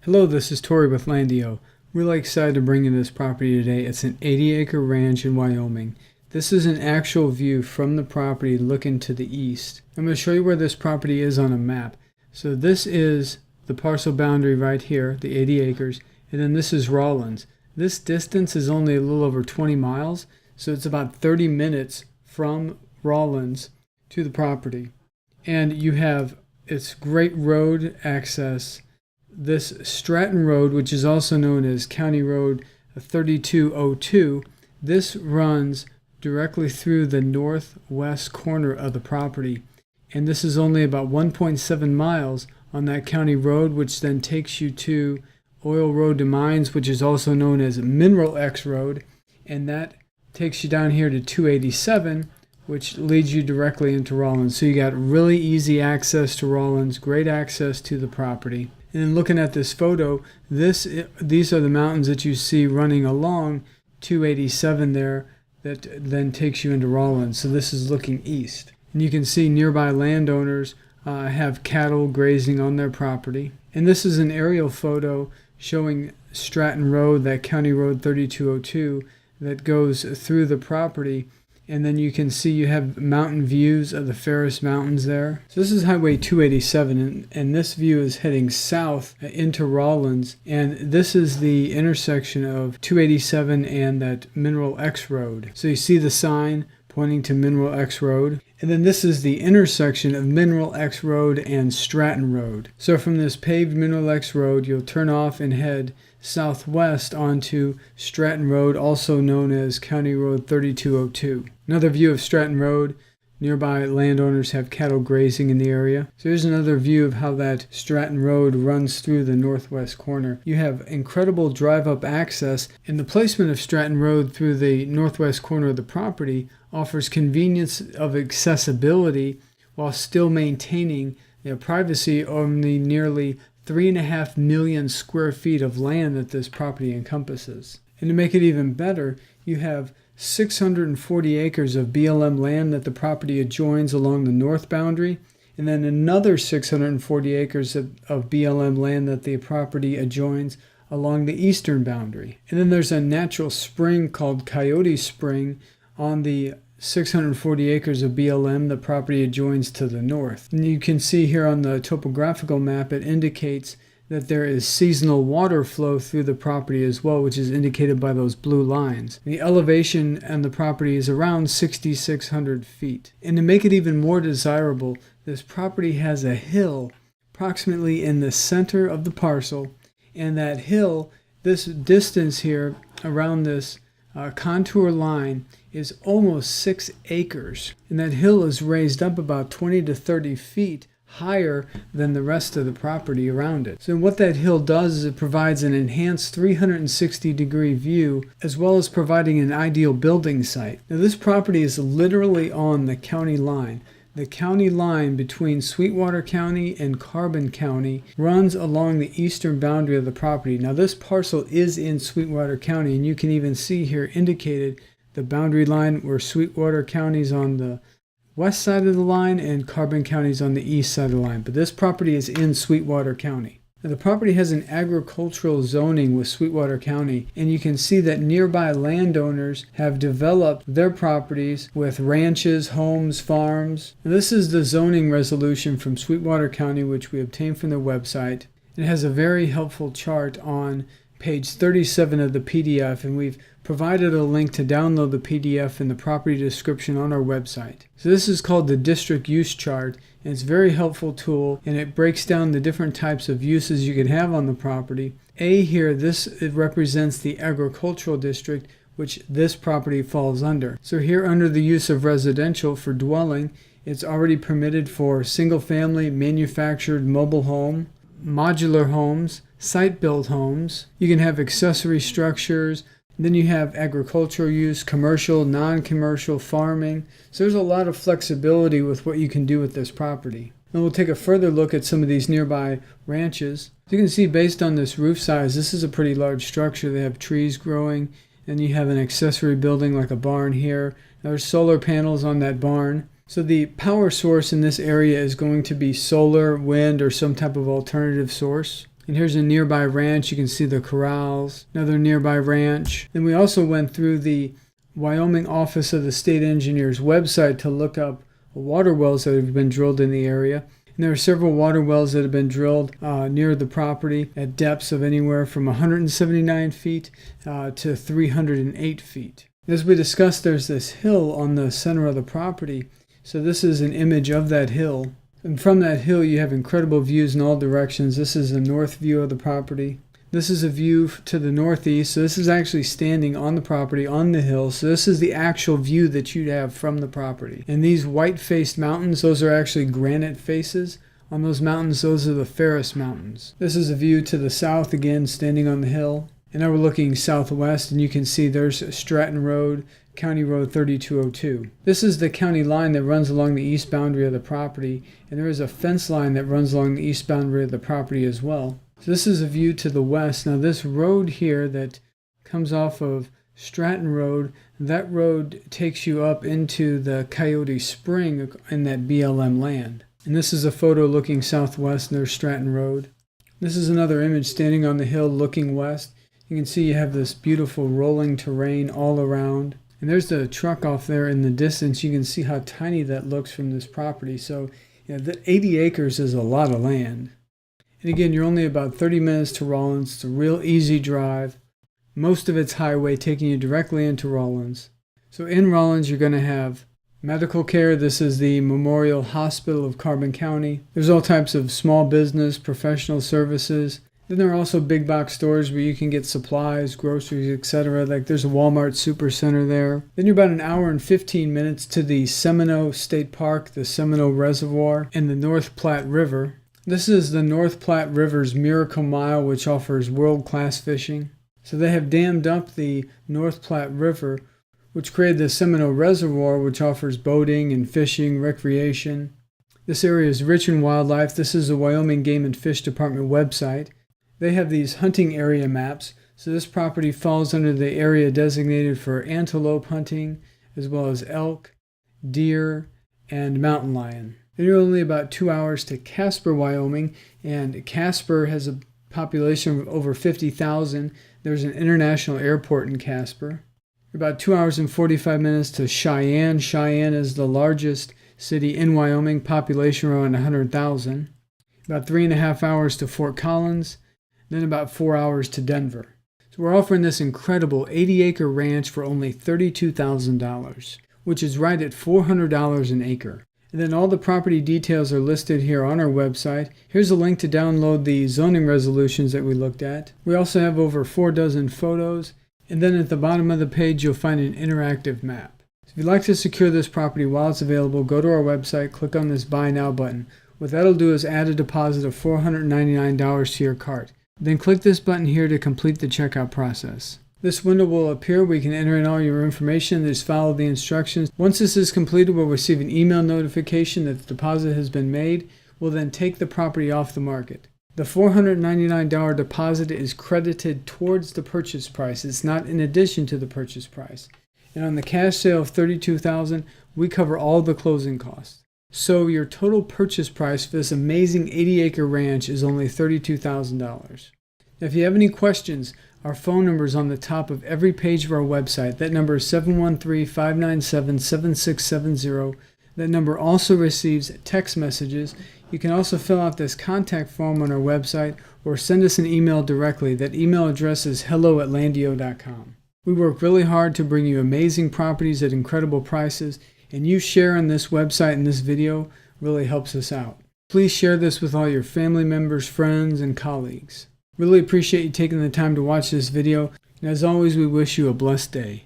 Hello, this is Tori with LANDiO. Really excited to bring you this property today. It's an 80-acre ranch in Wyoming. This is an actual view from the property looking to the east. I'm going to show you where this property is on a map. So this is the parcel boundary right here, the 80 acres, and then this is Rawlins. This distance is only a little over 20 miles, so it's about 30 minutes from Rawlins to the property. And you have its great road access. This Stratton Road, which is also known as County Road 3202, this runs directly through the northwest corner of the property. And this is only about 1.7 miles on that county road, which then takes you to Oil Road to Mines, which is also known as Mineral X Road. And that takes you down here to 287, which leads you directly into Rawlins. So you got really easy access to Rawlins, great access to the property. And then looking at this photo, these are the mountains that you see running along 287 there that then takes you into Rawlins. So this is looking east. And you can see nearby landowners have cattle grazing on their property. And this is an aerial photo showing Stratton Road, that County Road 3202 that goes through the property. And then you can see you have mountain views of the Ferris Mountains there. So this is Highway 287, and this view is heading south into Rawlins. And this is the intersection of 287 and that Mineral X Road. So you see the sign pointing to Mineral X Road. And then this is the intersection of Mineral X Road and Stratton Road. So from this paved Mineral X Road, you'll turn off and head southwest onto Stratton Road, also known as County Road 3202. Another view of Stratton Road. Nearby landowners have cattle grazing in the area. So here's another view of how that Stratton Road runs through the northwest corner. You have incredible drive-up access, and the placement of Stratton Road through the northwest corner of the property offers convenience of accessibility while still maintaining privacy on the nearly 3.5 million square feet of land that this property encompasses. And to make it even better, you have 640 acres of BLM land that the property adjoins along the north boundary, and then another 640 acres of BLM land that the property adjoins along the eastern boundary. And then there's a natural spring called Coyote Spring on the 640 acres of BLM the property adjoins to the north. And you can see here on the topographical map, it indicates that there is seasonal water flow through the property as well, which is indicated by those blue lines. The elevation on the property is around 6,600 feet. And to make it even more desirable, this property has a hill approximately in the center of the parcel, and that hill, this distance here around this contour line is almost 6 acres. And that hill is raised up about 20 to 30 feet higher than the rest of the property around it. So what that hill does is it provides an enhanced 360-degree view, as well as providing an ideal building site. Now this property is literally on the county line. The county line between Sweetwater County and Carbon County runs along the eastern boundary of the property. Now this parcel is in Sweetwater County, and you can even see here indicated the boundary line where Sweetwater County is on the west side of the line and Carbon County is on the east side of the line. But this property is in Sweetwater County. Now, the property has an agricultural zoning with Sweetwater County, and you can see that nearby landowners have developed their properties with ranches, homes, farms. Now, this is the zoning resolution from Sweetwater County, which we obtained from their website. It has a very helpful chart on page 37 of the PDF, and we've provided a link to download the PDF in the property description on our website. So this is called the district use chart, and it's a very helpful tool, and it breaks down the different types of uses you can have on the property. A here, it represents the agricultural district, which this property falls under. So here under the use of residential for dwelling, it's already permitted for single family, manufactured mobile home, modular homes, site-built homes. You can have accessory structures. Then you have agricultural use, commercial, non-commercial, farming. So there's a lot of flexibility with what you can do with this property. And we'll take a further look at some of these nearby ranches. As you can see, based on this roof size, this is a pretty large structure. They have trees growing, and you have an accessory building like a barn here. There's solar panels on that barn. So the power source in this area is going to be solar, wind, or some type of alternative source. And here's a nearby ranch. You can see the corrals, another nearby ranch. Then we also went through the Wyoming Office of the State Engineer's website to look up water wells that have been drilled in the area. And there are several water wells that have been drilled near the property at depths of anywhere from 179 feet to 308 feet. As we discussed, there's this hill on the center of the property. So this is an image of that hill. And from that hill, you have incredible views in all directions. This is a north view of the property. This is a view to the northeast. So this is actually standing on the property on the hill. So this is the actual view that you'd have from the property. And these white-faced mountains, those are actually granite faces. On those mountains, those are the Ferris Mountains. This is a view to the south again, standing on the hill. And now we're looking southwest, and you can see there's Stratton Road, County Road 3202. This is the county line that runs along the east boundary of the property, and there is a fence line that runs along the east boundary of the property as well. So this is a view to the west. Now this road here that comes off of Stratton Road, that road takes you up into the Coyote Spring in that BLM land. And this is a photo looking southwest near Stratton Road. This is another image standing on the hill looking west. You can see you have this beautiful rolling terrain all around. And there's the truck off there in the distance. You can see how tiny that looks from this property. So, the 80 acres is a lot of land. And again, you're only about 30 minutes to Rawlins. It's a real easy drive. Most of it's highway taking you directly into Rawlins. So in Rawlins, you're going to have medical care. This is the Memorial Hospital of Carbon County. There's all types of small business, professional services. Then there are also big box stores where you can get supplies, groceries, etc. Like there's a Walmart Supercenter there. Then you're about an hour and 15 minutes to the Seminde State Park, the Seminde Reservoir, and the North Platte River. This is the North Platte River's Miracle Mile, which offers world-class fishing. So they have dammed up the North Platte River, which created the Seminde Reservoir, which offers boating and fishing, recreation. This area is rich in wildlife. This is the Wyoming Game and Fish Department website. They have these hunting area maps, so this property falls under the area designated for antelope hunting, as well as elk, deer, and mountain lion. Then you're only about 2 hours to Casper, Wyoming, and Casper has a population of over 50,000. There's an international airport in Casper. You're about 2 hours and 45 minutes to Cheyenne. Cheyenne is the largest city in Wyoming, population around 100,000. About 3.5 hours to Fort Collins. Then about 4 hours to Denver. So we're offering this incredible 80-acre ranch for only $32,000, which is right at $400 an acre. And then all the property details are listed here on our website. Here's a link to download the zoning resolutions that we looked at. We also have over 4 dozen photos. And then at the bottom of the page, you'll find an interactive map. So if you'd like to secure this property while it's available, go to our website, click on this Buy Now button. What that'll do is add a deposit of $499 to your cart. Then click this button here to complete the checkout process. This window will appear where you can enter in all your information. Just follow the instructions. Once this is completed, we'll receive an email notification that the deposit has been made. We'll then take the property off the market. The $499 deposit is credited towards the purchase price. It's not in addition to the purchase price. And on the cash sale of $32,000, we cover all the closing costs. So your total purchase price for this amazing 80-acre ranch is only $32,000. If you have any questions, our phone number is on the top of every page of our website. That number is 713-597-7670. That number also receives text messages. You can also fill out this contact form on our website or send us an email directly. That email address is hello@landio.com. We work really hard to bring you amazing properties at incredible prices, and you sharing this website and this video really helps us out. Please share this with all your family members, friends, and colleagues. Really appreciate you taking the time to watch this video, and as always, we wish you a blessed day.